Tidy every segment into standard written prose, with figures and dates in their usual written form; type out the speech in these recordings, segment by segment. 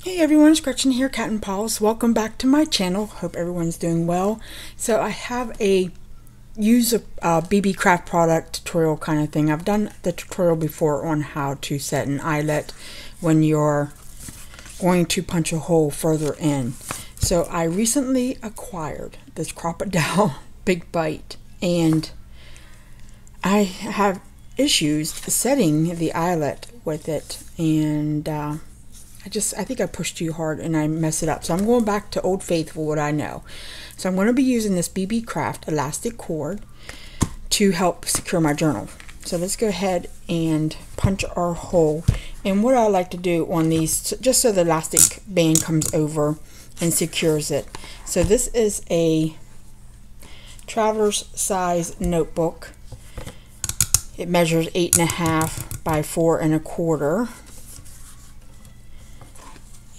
Hey everyone, it's Gretchen here, Catnpaws. Welcome back to my channel. Hope everyone's doing well. So I have a use a Beebeecraft product tutorial kind of thing. I've done the tutorial before on how to set an eyelet when you're going to punch a hole further in. So I recently acquired this Crocodile Big Bite, and I have issues setting the eyelet with it, and I think I pushed too hard and I messed it up. So I'm going back to Old Faithful, what I know. So I'm going to be using this Beebeecraft elastic cord to help secure my journal. So let's go ahead and punch our hole. And what I like to do on these, just so the elastic band comes over and secures it. So this is a traveler's size notebook. It measures 8.5 by 4.25.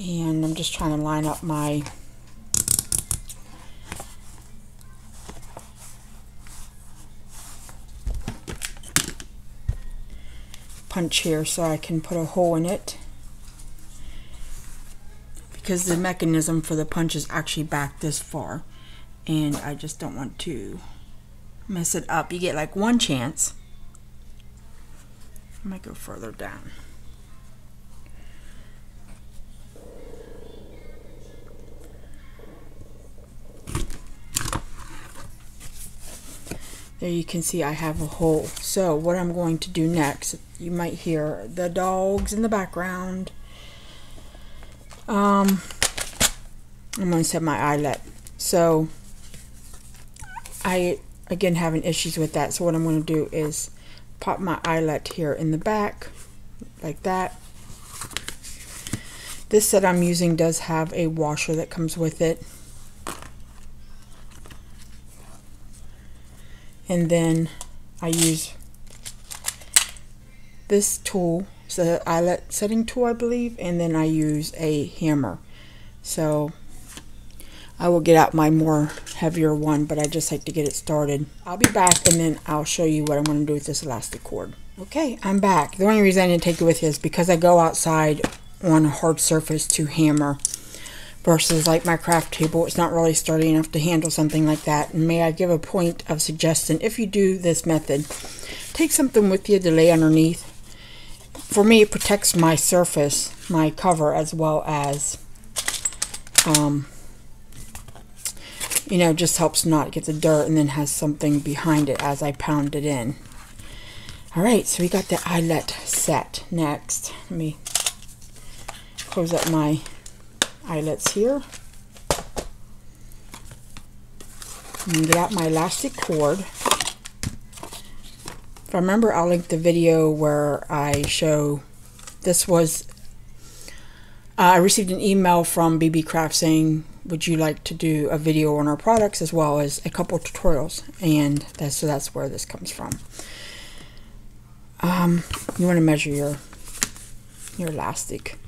And I'm just trying to line up my punch here so I can put a hole in it, because the mechanism for the punch is actually back this far and I just don't want to mess it up. You get like one chance. I might go further down. There you can see I have a hole. So what I'm going to do next, you might hear the dogs in the background. I'm going to set my eyelet. So I again having issues with that. So what I'm going to do is pop my eyelet here in the back like that. This set I'm using does have a washer that comes with it. And then I use this tool, it's the eyelet setting tool, I believe, and then I use a hammer. So I will get out my more heavier one, but I just like to get it started. I'll be back and then I'll show you what I'm going to do with this elastic cord. Okay, I'm back. The only reason I didn't take it with you is because I go outside on a hard surface to hammer, versus like my craft table, it's not really sturdy enough to handle something like that. And may I give a point of suggestion, if you do this method, take something with you to lay underneath. For me, it protects my surface, my cover, as well as you know, just helps not get the dirt, and then has something behind it as I pound it in. Alright, so we got the eyelet set. Next, let me close up my eyelets here and get out my elastic cord. If I remember, I'll link the video where I show this. Was I received an email from Beebeecraft saying, would you like to do a video on our products as well as a couple tutorials, and that's where this comes from. You want to measure your elastic.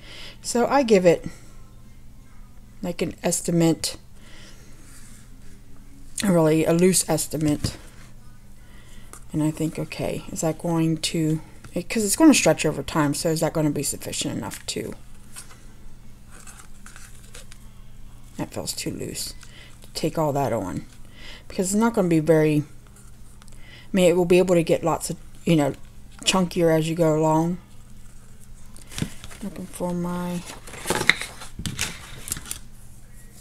So I give it like an estimate, really a loose estimate, and I think, okay, is that going to, because it's going to stretch over time, so is that going to be sufficient enough to, that feels too loose to take all that on, because it's not going to be very, I mean, it will be able to get lots of, you know, chunkier as you go along. Looking for my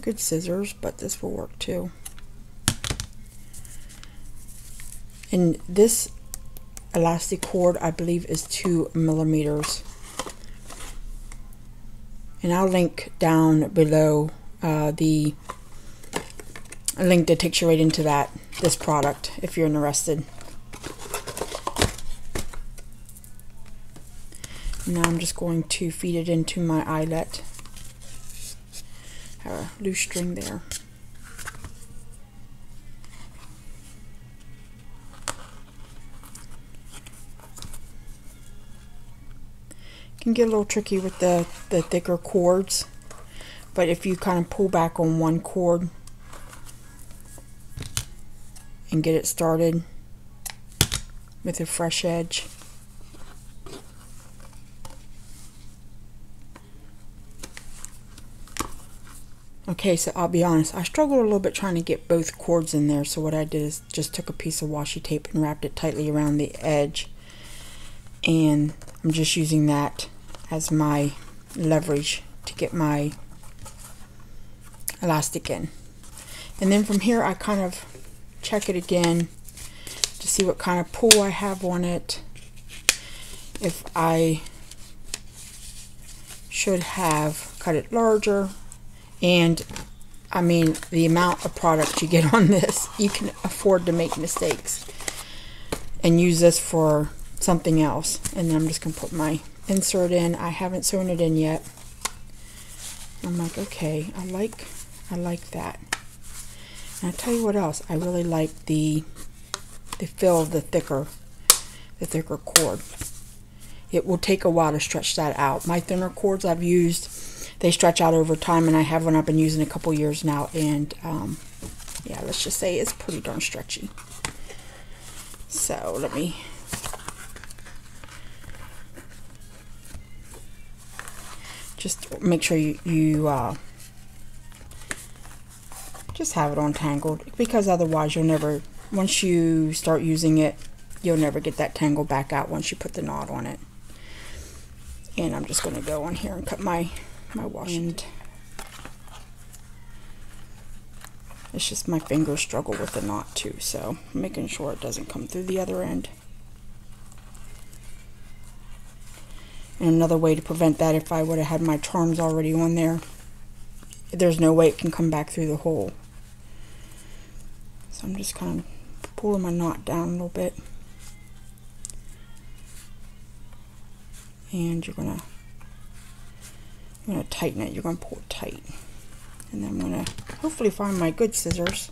good scissors, but this will work too. And this elastic cord, I believe, is 2 millimeters. And I'll link down below a link that takes you right into this product if you're interested. Now I'm just going to feed it into my eyelet. Have a loose string there. Can get a little tricky with the thicker cords, but if you kind of pull back on one cord and get it started with a fresh edge, Okay, so I'll be honest, I struggled a little bit trying to get both cords in there, so what I did is just took a piece of washi tape and wrapped it tightly around the edge, and I'm just using that as my leverage to get my elastic in. And then from here I kind of check it again to see what kind of pull I have on it, if I should have cut it larger. And I mean, the amount of product you get on this, you can afford to make mistakes and use this for something else. And then I'm just going to put my insert in. I haven't sewn it in yet. I'm like, okay, I like that. And I'll tell you what else, I really like the feel of the thicker cord. It will take a while to stretch that out. My thinner cords I've used, they stretch out over time, and I have one I've been using a couple years now, and yeah, let's just say it's pretty darn stretchy. So let me just make sure you just have it untangled, because otherwise you'll never, once you start using it, you'll never get that tangle back out once you put the knot on it. And I'm just going to go on here and cut my washi. And it's just my fingers struggle with the knot too, so I'm making sure it doesn't come through the other end. And another way to prevent that, if I would have had my charms already on there, there's no way it can come back through the hole. So I'm just kind of pulling my knot down a little bit. And you're gonna tighten it. You're gonna pull it tight. And then I'm gonna hopefully find my good scissors.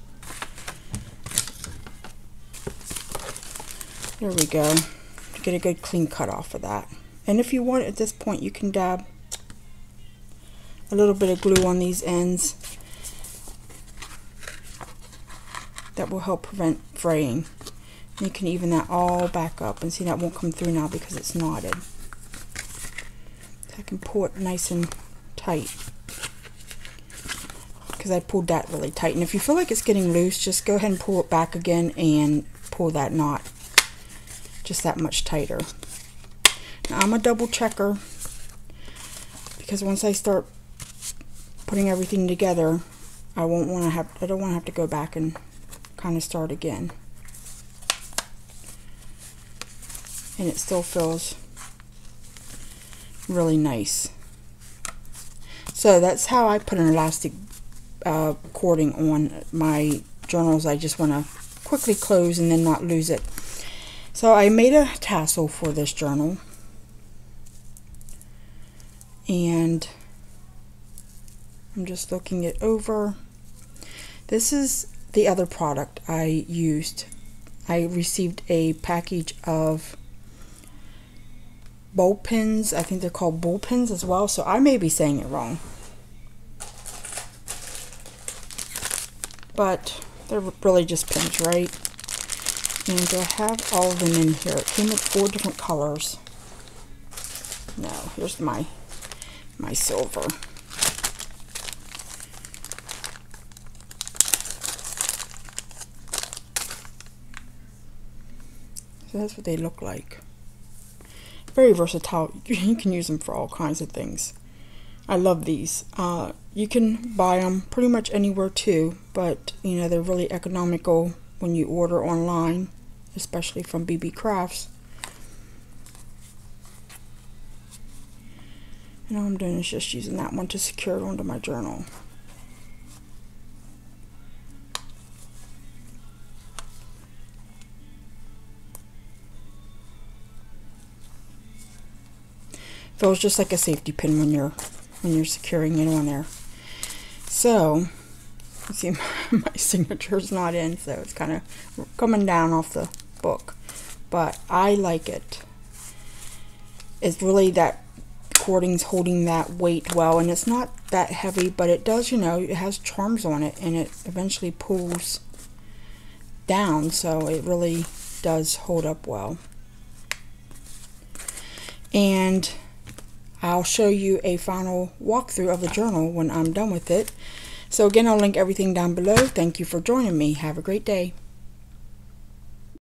There we go. To get a good clean cut off of that. And if you want, at this point, you can dab a little bit of glue on these ends. That will help prevent fraying. And you can even that all back up, and see that won't come through now because it's knotted. So I can pull it nice and tight, because I pulled that really tight. And if you feel like it's getting loose, just go ahead and pull it back again and pull that knot just that much tighter. Now I'm a double checker, because once I start putting everything together, I don't want to have to go back and kind of start again. And it still feels really nice. So that's how I put an elastic cording on my journals. I just want to quickly close and then not lose it. So I made a tassel for this journal, and I'm just looking it over. This is the other product I used. I received a package of bowl pins. I think they're called bowl pins as well, so I may be saying it wrong, but they're really just pins, right? And I have all of them in here. It came with 4 different colors. Now here's my silver. So that's what they look like. Very versatile. You can use them for all kinds of things. I love these. You can buy them pretty much anywhere too, but you know, they're really economical when you order online, especially from Beebeecraft. And all I'm doing is just using that one to secure it onto my journal. Feels just like a safety pin when you're securing it on there. So you see my signature's not in, so it's kind of coming down off the book, but I like it. It's really that cording's holding that weight well, and it's not that heavy, but it does, you know, it has charms on it, and it eventually pulls down, so it really does hold up well. And I'll show you a final walkthrough of the journal when I'm done with it. So again, I'll link everything down below. Thank you for joining me. Have a great day.